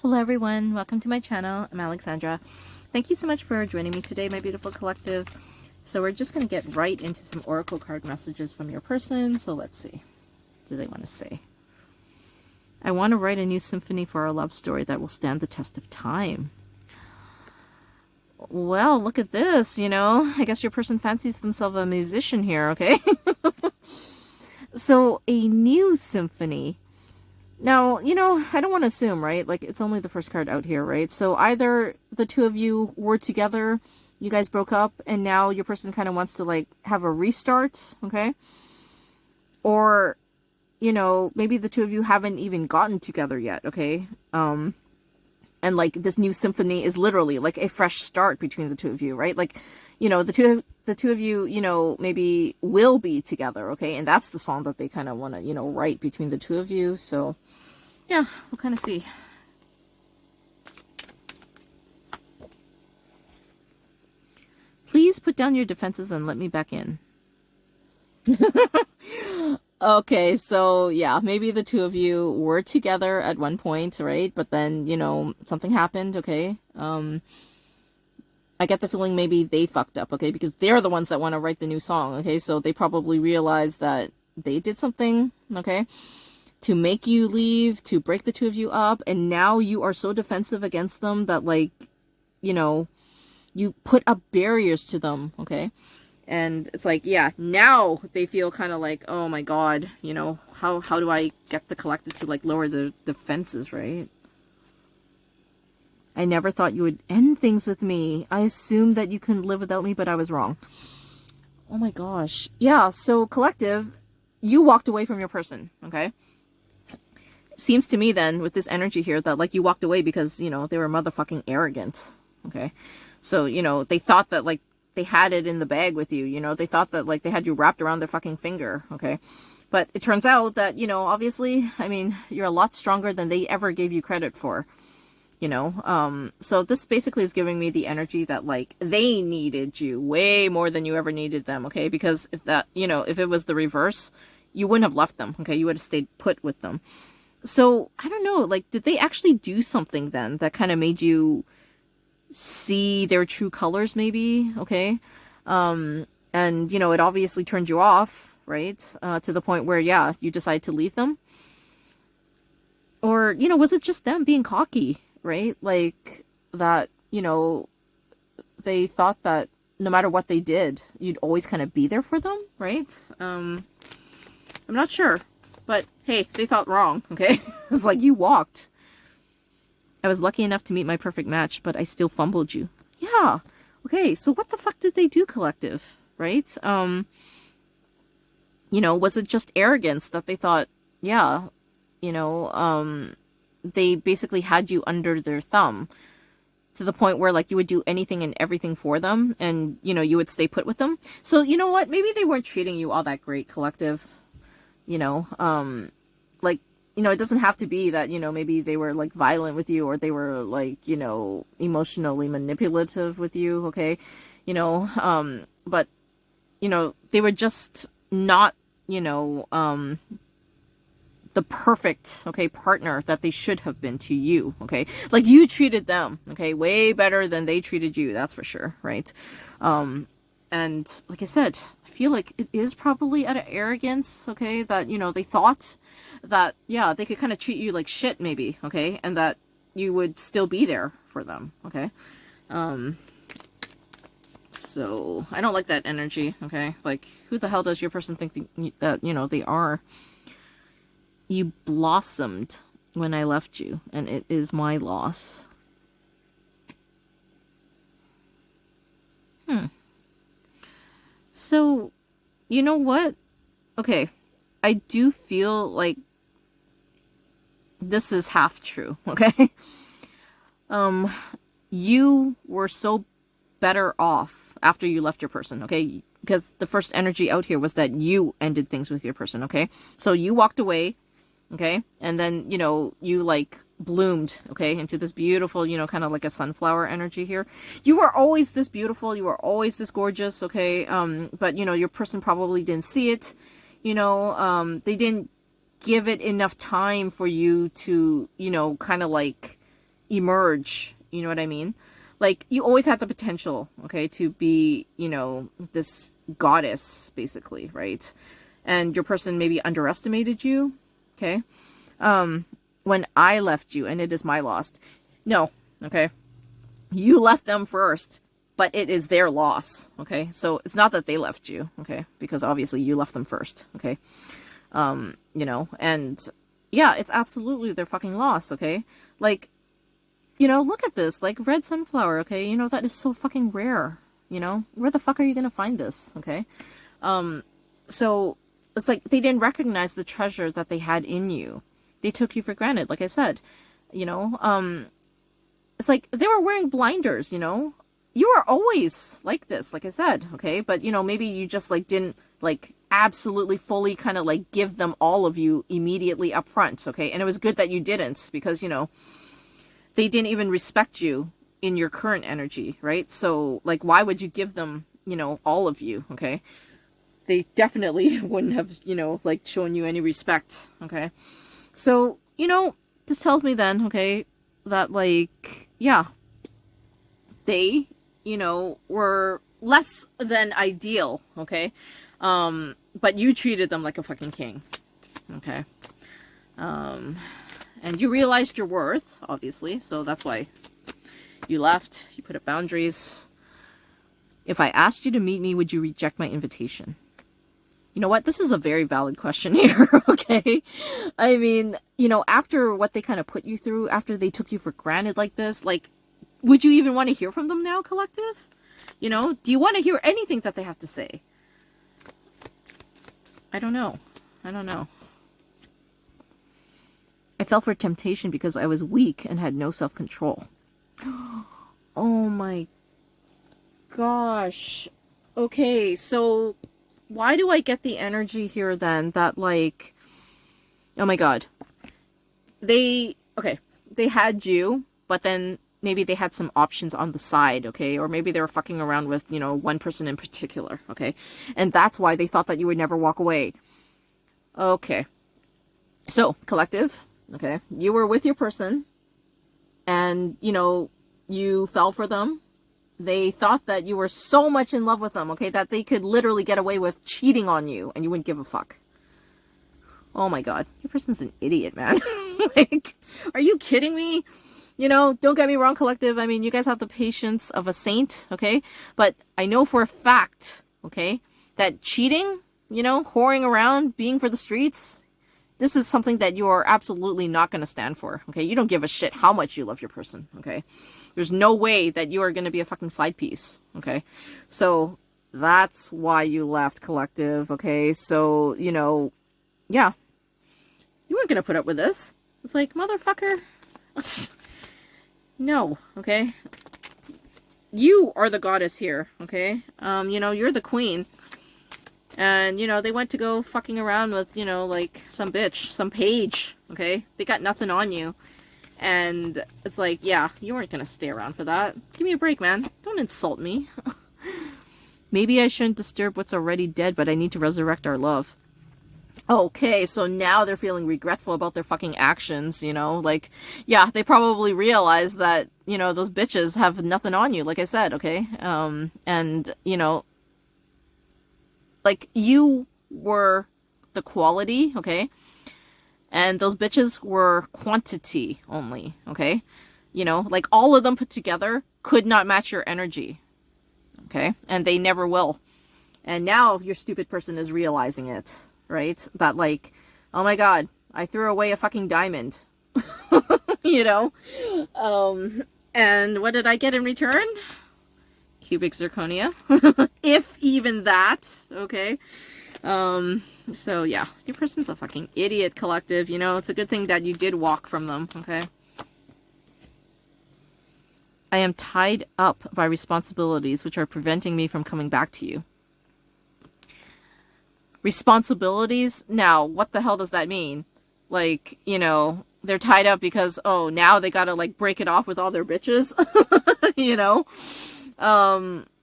Hello everyone, welcome to my channel. I'm Alexandra. Thank you so much for joining me today, my beautiful collective. So we're just going to get right into some oracle card messages from your person. So let's see. What do they want to say? I want to write a new symphony for our love story that will stand the test of time. Well, look at this, you know. I guess your person fancies themselves a musician here, okay? So a new symphony. Now, you know, I don't want to assume, right? Like, it's only the first card out here, right? So either the two of you were together, you guys broke up, and now your person kind of wants to, like, have a restart, okay? Or, you know, maybe the two of you haven't even gotten together yet, okay? And, like, this new symphony is literally, like, a fresh start between the two of you, right? Like, you know, the two of you, you know, maybe will be together, okay? And that's the song that they kind of want to, you know, write between the two of you. So, yeah, we'll kind of see. Please put down your defenses and let me back in. Okay, so yeah, maybe the two of you were together at one point, right? But then, you know, something happened, okay? I get the feeling maybe they fucked up, okay? Because they're the ones that want to write the new song, okay? So they probably realized that they did something, okay? To make you leave, to break the two of you up, and now you are so defensive against them that, like, you know, you put up barriers to them, okay? And it's like, yeah, now they feel kind of like, oh my god, you know, how do I get the collective to, like, lower the defenses, right? I never thought you would end things with me. I assumed that you couldn't live without me, but I was wrong. Oh my gosh. Yeah, so collective, you walked away from your person, okay? Seems to me then, with this energy here, that, like, you walked away because, you know, they were motherfucking arrogant, okay? So, you know, they thought that, like, they had it in the bag with you, you know? They thought that, like, they had you wrapped around their fucking finger, okay? But it turns out that, you know, obviously, I mean, you're a lot stronger than they ever gave you credit for. You know, so this basically is giving me the energy that, like, they needed you way more than you ever needed them, okay? Because if that, you know, if it was the reverse, you wouldn't have left them, okay? You would have stayed put with them. So, I don't know, like, did they actually do something then that kind of made you see their true colors, maybe, okay? And, you know, it obviously turned you off, right? To the point where, yeah, you decide to leave them. Or, you know, was it just them being cocky? Right? Like, that, you know, they thought that no matter what they did, you'd always kind of be there for them, right? I'm not sure. But, hey, they thought wrong, okay? It's like, you walked. I was lucky enough to meet my perfect match, but I still fumbled you. Yeah. Okay, so what the fuck did they do, collective? Right? You know, was it just arrogance that they thought, yeah, you know, they basically had you under their thumb to the point where, like, you would do anything and everything for them, and, you know, you would stay put with them. So, you know what? Maybe they weren't treating you all that great, collective. You know, like, you know, it doesn't have to be that, you know, maybe they were, like, violent with you, or they were, like, you know, emotionally manipulative with you, okay? You know, but, you know, they were just not, you know, the perfect, okay, partner that they should have been to you, okay? Like, you treated them, okay, way better than they treated you, that's for sure, right? And like I said, I feel like it is probably out of arrogance, okay, that, you know, they thought that, yeah, they could kind of treat you like shit, maybe, okay, and that you would still be there for them, okay? So, I don't like that energy, okay? Like, who the hell does your person think that, you know, they are? You blossomed when I left you, and it is my loss. So, you know what? Okay, I do feel like this is half true, okay? You were so better off after you left your person, okay? Because the first energy out here was that you ended things with your person, okay? So you walked away, okay? And then, you know, you, like, bloomed, okay, into this beautiful, you know, kind of like a sunflower energy here. You were always this beautiful. You were always this gorgeous, okay? But, you know, your person probably didn't see it. You know, they didn't give it enough time for you to, you know, kind of, like, emerge. You know what I mean? Like, you always had the potential, okay, to be, you know, this goddess, basically, right? And your person maybe underestimated you, okay? When I left you, and it is my loss. No, okay? You left them first, but it is their loss, okay? So it's not that they left you, okay? Because obviously you left them first, okay? You know, and yeah, it's absolutely their fucking loss, okay? Like, you know, look at this, like red sunflower, okay? You know, that is so fucking rare, you know? Where the fuck are you gonna find this, okay? So it's like they didn't recognize the treasure that they had in you. They took you for granted, like I said, you know? It's like they were wearing blinders, you know? You were always like this, like I said, okay? But, you know, maybe you just, like, didn't, like, absolutely fully kind of, like, give them all of you immediately up front, okay? And it was good that you didn't, because, you know, they didn't even respect you in your current energy, right? So, like, why would you give them, you know, all of you, okay? They definitely wouldn't have, you know, like, shown you any respect, okay? So, you know, this tells me then, okay, that, like, yeah, they, you know, were less than ideal, okay? But you treated them like a fucking king, okay? And you realized your worth, obviously, so that's why you left. You put up boundaries. If I asked you to meet me, would you reject my invitation? You know what? This is a very valid question here, okay? I mean, you know, after what they kind of put you through, after they took you for granted like this, like, would you even want to hear from them now, collective? You know, do you want to hear anything that they have to say? I don't know. I don't know. I fell for temptation because I was weak and had no self-control. Oh my gosh. Okay, so why do I get the energy here then that, like, oh my god. They had you, but then maybe they had some options on the side, okay? Or maybe they were fucking around with, you know, one person in particular, okay? And that's why they thought that you would never walk away. Okay. So, collective, okay? You were with your person, and, you know, you fell for them. They thought that you were so much in love with them, okay, that they could literally get away with cheating on you, and you wouldn't give a fuck. Oh my god. Your person's an idiot, man. Like, are you kidding me? You know, don't get me wrong, collective. I mean, you guys have the patience of a saint, okay? But I know for a fact, okay, that cheating, you know, whoring around, being for the streets, this is something that you are absolutely not going to stand for, okay? You don't give a shit how much you love your person, okay? There's no way that you are going to be a fucking side piece, okay? So that's why you left, collective, okay? So, you know, yeah. You weren't going to put up with this. It's like, motherfucker. No, okay? You are the goddess here, okay? You know, you're the queen. And, you know, they went to go fucking around with, you know, like, some bitch, some page, okay? They got nothing on you. And it's like, yeah, you weren't gonna stay around for that. Give me a break, man. Don't insult me. Maybe I shouldn't disturb what's already dead, but I need to resurrect our love. Okay, so now they're feeling regretful about their fucking actions, you know? Like, yeah, they probably realize that, you know, those bitches have nothing on you, like I said, okay? And, you know, like, you were the quality, okay? And those bitches were quantity only, okay? You know, like, all of them put together could not match your energy, okay? And they never will. And now your stupid person is realizing it, right? That, like, oh my god, I threw away a fucking diamond. You know? And what did I get in return? Cubic zirconia. If even that, okay? So yeah, your person's a fucking idiot, collective, you know? It's a good thing that you did walk from them, okay? I am tied up by responsibilities which are preventing me from coming back to you. Responsibilities? Now, what the hell does that mean? Like, you know, they're tied up because, oh, now they gotta, like, break it off with all their bitches? You know?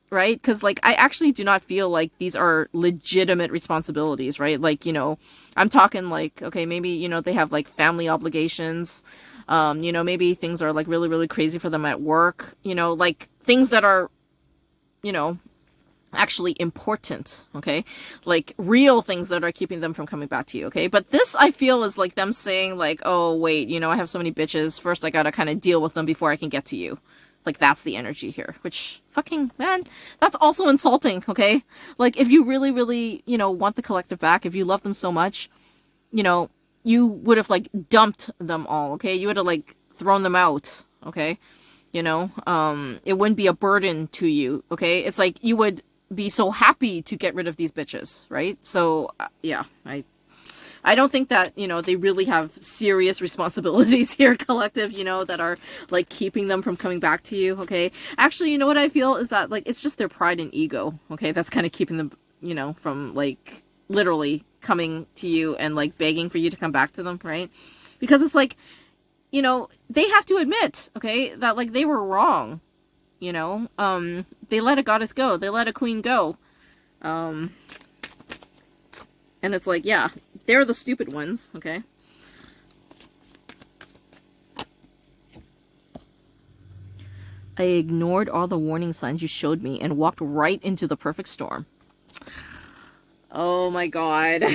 right? Because, like, I actually do not feel like these are legitimate responsibilities, right? Like, I'm talking like, okay, maybe, they have like family obligations. Maybe things are like really, really crazy for them at work, like things that are, you know, actually important, okay? Like real things that are keeping them from coming back to you, okay? But this, I feel, is like them saying like, oh, wait, I have so many bitches. First, I gotta kind of deal with them before I can get to you. Like, that's the energy here, which, fucking, man, that's also insulting, okay? Like, if you really, really, want the collective back, if you love them so much, you would have, like, dumped them all, okay? You would have, like, thrown them out, okay? It wouldn't be a burden to you, okay? It's like you would be so happy to get rid of these bitches, right? So, yeah, I don't think that, they really have serious responsibilities here, collective, that are, like, keeping them from coming back to you, okay? Actually, you know what I feel is that, like, it's just their pride and ego, okay? That's kind of keeping them, from, like, literally coming to you and, like, begging for you to come back to them, right? Because it's like, they have to admit, okay, that, like, they were wrong, they let a goddess go. They let a queen go. And it's like, yeah, they're the stupid ones, okay? I ignored all the warning signs you showed me and walked right into the perfect storm. Oh my god.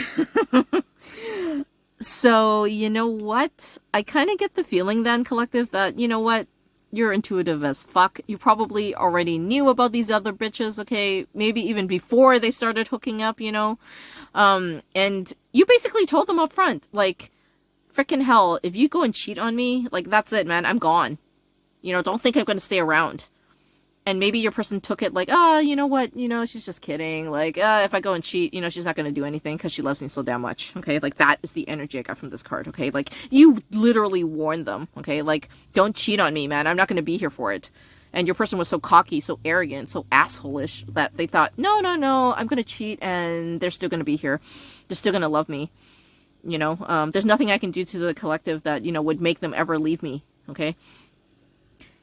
So, you know what? I kind of get the feeling then, collective, that, you know what? You're intuitive as fuck. You probably already knew about these other bitches, okay? Maybe even before they started hooking up, and you basically told them up front, like, frickin' hell, if you go and cheat on me, like, that's it, man, I'm gone. Don't think I'm gonna stay around. And maybe your person took it like, you know what, she's just kidding. Like, if I go and cheat, she's not going to do anything because she loves me so damn much. Okay, like, that is the energy I got from this card. Okay, like, you literally warned them. Okay, like, don't cheat on me, man. I'm not going to be here for it. And your person was so cocky, so arrogant, so asshole-ish that they thought, no, I'm going to cheat and they're still going to be here. They're still going to love me. There's nothing I can do to the collective that, would make them ever leave me. Okay.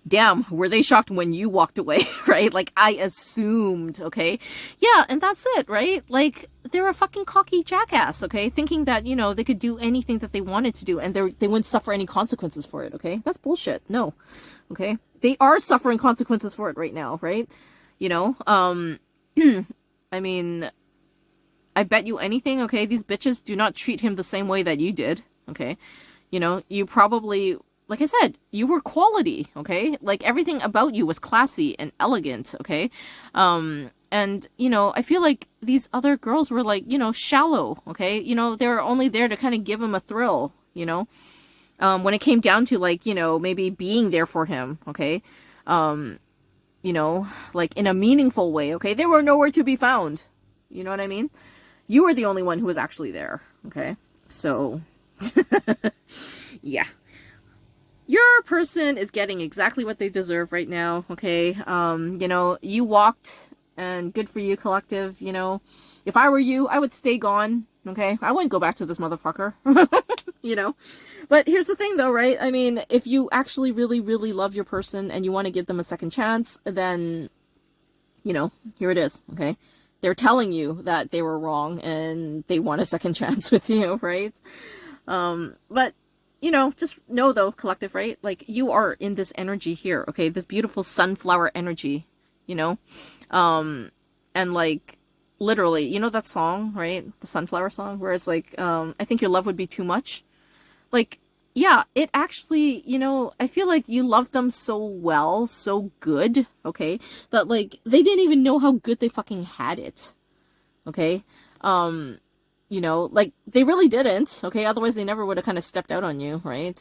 Damn, were they shocked when you walked away, right? Like, I assumed, okay? Yeah, and that's it, right? Like, they're a fucking cocky jackass, okay? Thinking that, they could do anything that they wanted to do and they wouldn't suffer any consequences for it, okay? That's bullshit. No, okay? They are suffering consequences for it right now, right? I mean, I bet you anything, okay? These bitches do not treat him the same way that you did, okay? You probably... Like I said, you were quality, okay? Like, everything about you was classy and elegant, okay? And, I feel like these other girls were, like, shallow, okay? They were only there to kind of give him a thrill, when it came down to, like, maybe being there for him, okay? Like, in a meaningful way, okay? They were nowhere to be found. You know what I mean? You were the only one who was actually there, okay? So, yeah. Your person is getting exactly what they deserve right now, okay? You walked, and good for you, collective, If I were you, I would stay gone, okay? I wouldn't go back to this motherfucker, But here's the thing, though, right? I mean, if you actually really, really love your person and you want to give them a second chance, then, here it is, okay? They're telling you that they were wrong and they want a second chance with you, right? But... just know, though, collective, right? Like, you are in this energy here, okay? This beautiful sunflower energy, and, like, literally, that song, right? The sunflower song, where it's like, I think your love would be too much. Like, yeah, it actually, I feel like you loved them so well, so good, okay? That, like, they didn't even know how good they fucking had it, okay? Like, they really didn't, okay? Otherwise, they never would have kind of stepped out on you, right?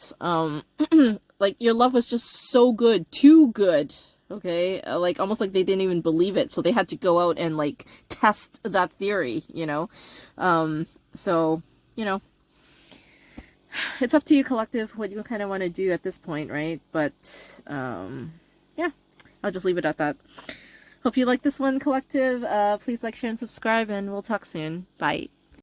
Like, your love was just so good, too good, okay? Like, almost like they didn't even believe it, so they had to go out and, like, test that theory, So, it's up to you, collective, what you kind of want to do at this point, right? But, yeah, I'll just leave it at that. Hope you like this one, collective. Please like, share, and subscribe, and we'll talk soon. Bye.